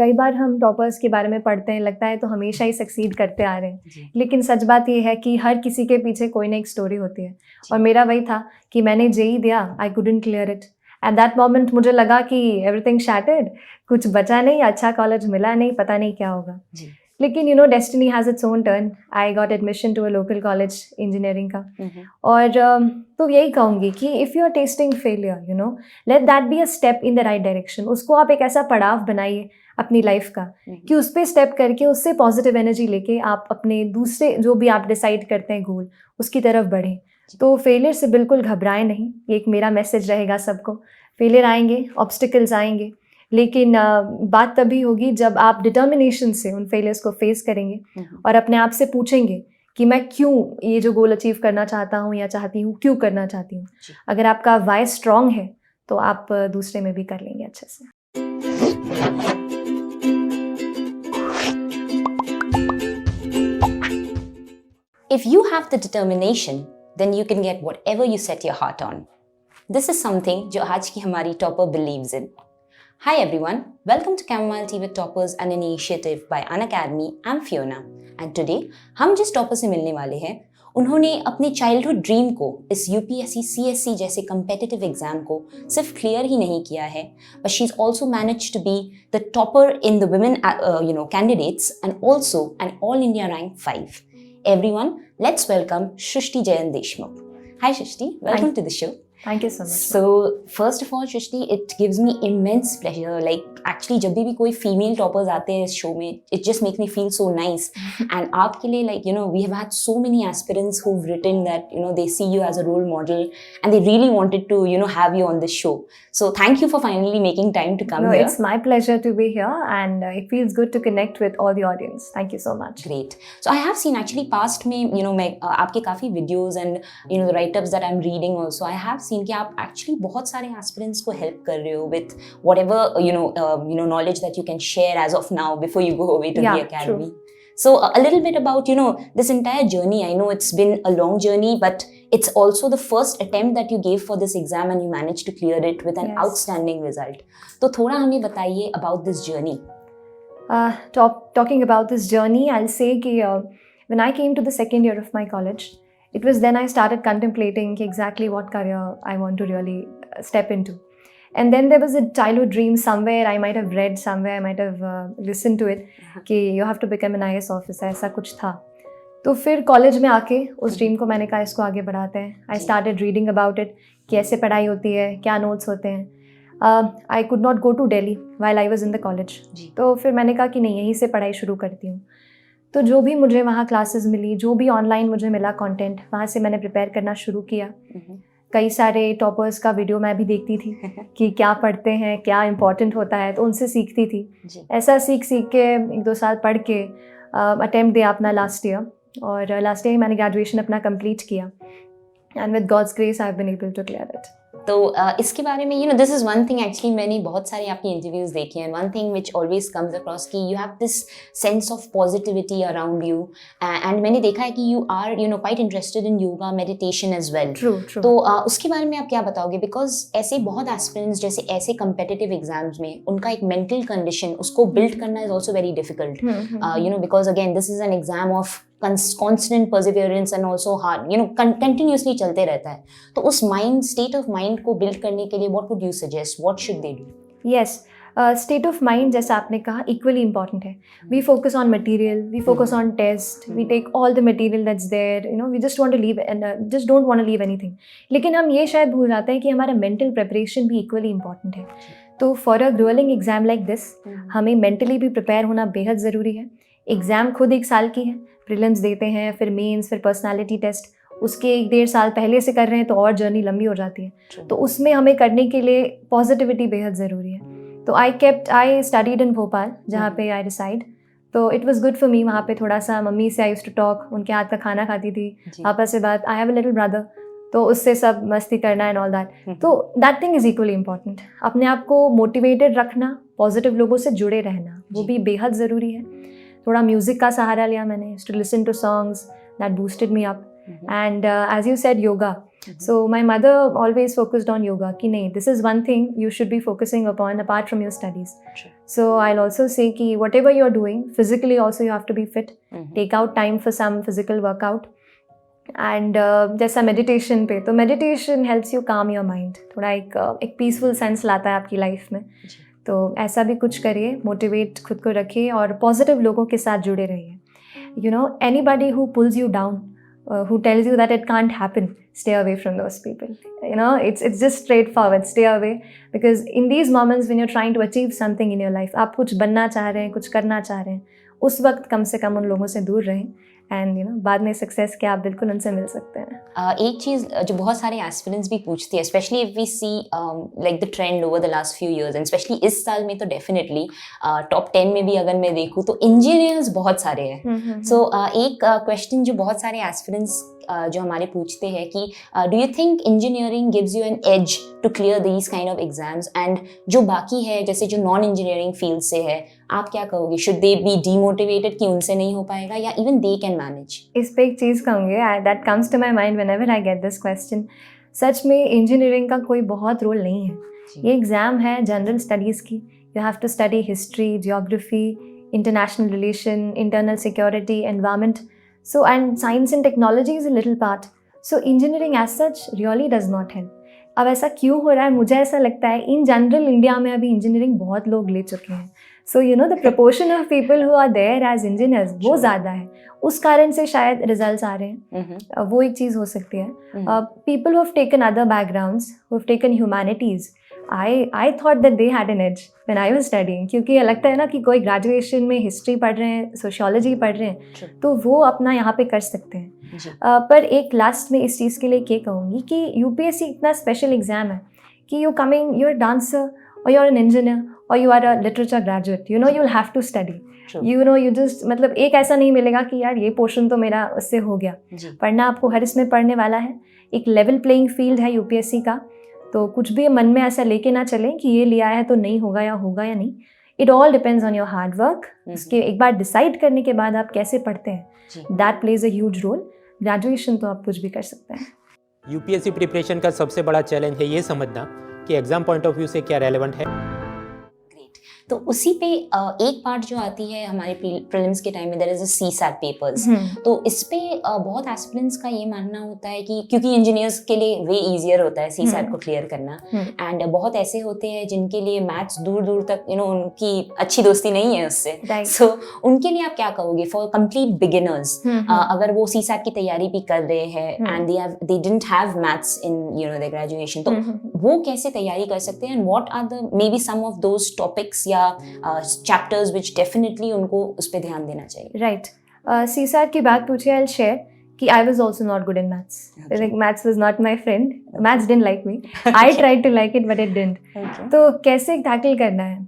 कई बार हम टॉपर्स के बारे में पढ़ते हैं, लगता है तो हमेशा ही सक्सीड करते आ रहे हैं, लेकिन सच बात ये है कि हर किसी के पीछे कोई ना एक स्टोरी होती है। और मेरा वही था कि मैंने जेई दिया, I couldn't clear it. At that moment मुझे लगा कि एवरीथिंग शैटर्ड, कुछ बचा नहीं, अच्छा कॉलेज मिला नहीं, पता नहीं क्या होगा। लेकिन you know destiny has its own turn. I got admission to a local college engineering का। और तो यही कहूँगी कि if you are testing failure, you know, let that be a step in the right direction. उसको आप एक ऐसा पड़ाव बनाइए अपनी लाइफ का कि उस पर स्टेप करके उससे पॉजिटिव एनर्जी लेके आप अपने दूसरे जो भी आप डिसाइड करते हैं गोल, उसकी तरफ बढ़ें। तो फेलियर से बिल्कुल घबराएं नहीं, ये एक मेरा मैसेज रहेगा सबको। फेलियर आएंगे, ऑब्स्टिकल्स आएंगे, लेकिन बात तभी होगी जब आप डिटर्मिनेशन से उन फेलियर्स को फेस करेंगे और अपने आप से पूछेंगे कि मैं क्यों ये जो गोल अचीव करना चाहता हूँ या चाहती हूँ, क्यों करना चाहती हूँ। अगर आपका वाई स्ट्रांग है तो आप दूसरे में भी कर लेंगे अच्छे से। If you have the determination, then you can get whatever you set your heart on. This is something जो आज की हमारी topper believes in. Hi everyone, welcome to Chamomile Tea with Toppers, an initiative by Unacademy. I'm Fiona, and today हम जिस topper से मिलने वाले हैं, उन्होंने अपने childhood dream को इस UPSC CSC जैसे competitive exam को सिर्फ clear ही नहीं किया है, but she's also managed to be the topper in the women candidates and also an all India rank 5. Everyone, let's welcome Shrishti Jayan Deshmukh. Hi Shrishti, welcome to the show. Thank you so much. So first of all, Shrishti, it gives me immense pleasure. Like actually, जब भी कोई female toppers आते हैं इस show में, it just makes me feel so nice. And आपके लिए, like you know, we have had so many aspirants who've written that you know they see you as a role model and they really wanted to have you on this show. So thank you for finally making time to come here. It's my pleasure to be here, and it feels good to connect with all the audience. Thank you so much. Great. So I have seen actually past में मैं आपके काफी videos and the write-ups that I'm reading also. I have seen कि आप actually बहुत सारे aspirants को help कर रहे हो with whatever knowledge that you can share as of now before you go away to the academy. True. So a little bit about this entire journey. I know it's been a long journey, but it's also the first attempt that you gave for this exam and you managed to clear it with an outstanding result. तो थोड़ा हमें बताइए about this journey. Talking about this journey, I'll say कि when I came to the second year of my college, it was then I started contemplating exactly what career I want to really step into. And then there was a childhood dream somewhere, I might have read somewhere, I might have listened to it, कि you have to become an IAS officer, ऐसा कुछ था. तो फिर college में आके उस dream को मैंने कहा इसको आगे बढ़ाते हैं. I started reading about it, कैसे पढ़ाई होती है, क्या नोट्स होते हैं. I could not go to Delhi while I was in the college. तो फिर मैंने कहा कि नहीं, यहीं से पढ़ाई शुरू करती हूँ. तो जो भी मुझे वहाँ क्लासेस मिली, जो भी ऑनलाइन मुझे मिला कंटेंट, वहाँ से मैंने प्रिपेयर करना शुरू किया. कई सारे टॉपर्स का वीडियो मैं भी देखती थी कि क्या पढ़ते हैं, क्या इंपॉर्टेंट होता है, तो उनसे सीखती थी. ऐसा सीख के 1-2 साल पढ़ के अटेम्प्ट दिया अपना लास्ट ईयर, और लास्ट ईयर मैंने ग्रेजुएशन अपना कंप्लीट किया. And with God's grace I have been able to clear it. तो इसके बारे में this is one thing actually मैंने बहुत सारी आपकी इंटरव्यूज़ देखी हैं. One thing which always comes across कि you have this sense of positivity around you, and मैंने देखा है कि you are quite interested in yoga, meditation as well. तो उसके बारे में आप क्या बताओगे? बिकॉज ऐसे बहुत एस्पिरेंट्स जैसे ऐसे कम्पिटिटिव एग्जाम्स में उनका एक मेंटल कंडीशन उसको बिल्ड करना is also very difficult, because again this is an exam of constant perseverance and also hard continuously चलते रहता है. तो उस state of mind को build करने के लिए what would you suggest? What should they do? Yes, state of mind जैसा आपने कहा equally important है. We focus on material, we focus on test, we take all the material that's there, we just want to leave and just don't want to leave anything. लेकिन हम ये शायद भूल जाते हैं कि हमारा mental preparation भी equally important है. तो for a grueling exam like this, हमें mentally भी prepare होना बेहद ज़रूरी है. एग्ज़ाम खुद 1 साल की है, प्रीलिम्स देते हैं, फिर मेंस, फिर पर्सनालिटी टेस्ट, उसके 1-1.5 साल पहले से कर रहे हैं तो और जर्नी लंबी हो जाती है. तो उसमें हमें करने के लिए पॉजिटिविटी बेहद ज़रूरी है. तो आई स्टडीड इन भोपाल, जहाँ पे आई रिसाइड. तो it was good for me. वहाँ पे थोड़ा सा मम्मी से आई यूज्ड टू टॉक, उनके हाथ का खाना खाती थी, पापा से बात. I have a little brother, तो उससे सब मस्ती करना एंड ऑल दैट. तो that thing is equally important. अपने आप को मोटिवेटेड रखना, पॉजिटिव लोगों से जुड़े रहना, वो भी बेहद ज़रूरी है. थोड़ा म्यूज़िक का सहारा लिया मैंने, to listen to songs that boosted me up. And as you said yoga, so my mother always focused on yoga कि नहीं, this is one thing you should be focusing upon apart from your studies. So I'll also say कि whatever you're doing, physically also you have to be fit. Mhm. Take out time for some physical workout. And जैसा meditation पे, तो meditation helps you calm your mind. थोड़ा एक peaceful sense लाता है आपकी life में. जी. तो ऐसा भी कुछ करिए, motivate खुद को रखिए और positive लोगों के साथ जुड़े रहिए. You know, anybody who pulls you down, who tells you that it can't happen, stay away from those people. You know, it's just straightforward. Stay away, because in these moments when you're trying to achieve something in your life, आप कुछ बनना चाह रहे हैं, कुछ करना चाह रहे हैं, उस वक्त कम से कम उन लोगों से दूर रहें. एंड यू नो, बाद में सक्सेस के आप बिल्कुल उनसे मिल सकते हैं. एक चीज़ जो बहुत सारे एस्पिरेंट्स भी पूछती है, specially if we see like the trend over the last few years, and specially इस साल में तो डेफिनेटली टॉप 10 में भी अगर मैं देखूँ तो इंजीनियर्स बहुत सारे हैं. सो एक क्वेश्चन जो बहुत सारे एस्पिरेंट्स जो हमारे पूछते हैं कि do you think engineering gives you an edge to clear these kind of exams, and जो बाकी है जैसे जो नॉन इंजीनियरिंग फील्ड से है, आप क्या कहोगे? शुड दे बी डीमोटिवेटेड कि उनसे नहीं हो पाएगा, या इवन दे कैन मैनेज? इस पे एक चीज़ कहूँगी that comes to my mind whenever I get this question. सच में इंजीनियरिंग का कोई बहुत रोल नहीं है. ये एग्ज़ाम है जनरल स्टडीज़ की. You have to study history, geography, international relation, internal security, environment. So, and science and technology is a little part. So, engineering as such really does not help. अब ऐसा क्यों हो रहा है? मुझे ऐसा लगता है इन जनरल इंडिया में अभी इंजीनियरिंग बहुत लोग ले चुके हैं. So you know, the proportion of people who are there as engineers वो ज़्यादा है. उस कारण से शायद रिजल्ट्स आ रहे हैं. वो एक चीज़ हो सकती है. People who have taken other backgrounds, who have taken humanities, I thought that they had an edge when I was studying, क्योंकि ये लगता है ना कि कोई ग्रेजुएशन में हिस्ट्री पढ़ रहे हैं, सोशियोलॉजी पढ़ रहे हैं, तो वो अपना यहाँ पे कर सकते हैं. पर एक लास्ट में इस चीज़ के लिए क्या कहूँगी कि यूपीएससी इतना स्पेशल एग्जाम है कि यू आर डांसर और यू आर एन इंजीनियर और you are a literature graduate, you know, you will have to study. You know, you just, मतलब एक ऐसा नहीं मिलेगा कि यार ये पोर्शन तो मेरा उससे हो गया. पढ़ना आपको हर इसमें पढ़ने वाला है. एक लेवल प्लेइंग फील्ड है यूपीएससी का. तो कुछ भी मन में ऐसा लेके ना चलें कि ये लिया है तो नहीं होगा या होगा या नहीं. It all depends on your hard work. उसके एक बार डिसाइड करने के बाद आप कैसे पढ़ते हैं, that plays a huge role. Graduation तो आप कुछ भी कर सकते हैं. यूपीएससी प्रिपरेशन का सबसे बड़ा चैलेंज है ये समझना कि एग्जाम पॉइंट ऑफ व्यू से क्या रेलेवेंट है. तो उसी पे एक पार्ट जो आती है हमारे प्रीलिम्स के टाइम में, there is a CSAT papers. तो इस पे बहुत एस्पिरेंट्स का ये मानना होता है कि क्योंकि इंजीनियर्स के लिए वे इजियर होता है सीसैट को क्लियर करना, एंड बहुत ऐसे होते हैं जिनके लिए मैथ्स दूर दूर तक यू नो उनकी अच्छी दोस्ती नहीं है उससे. सो उनके लिए आप क्या कहोगे फॉर कंप्लीट बिगिनर्स, अगर वो सीसैट की तैयारी भी कर रहे हैं and they didn't have maths in you know the graduation, तो वो कैसे तैयारी कर सकते हैं, and what are the maybe some of those topics या चैप्टर्स विच डेफिनेटली उनको उस पर ध्यान देना चाहिए? राइट. सीसैट की बात पूछे, आई विल शेयर कि I was also not good in maths. Like maths was not my friend. Maths didn't like me. I tried to like it but it didn't. तो कैसे टैकल करना है?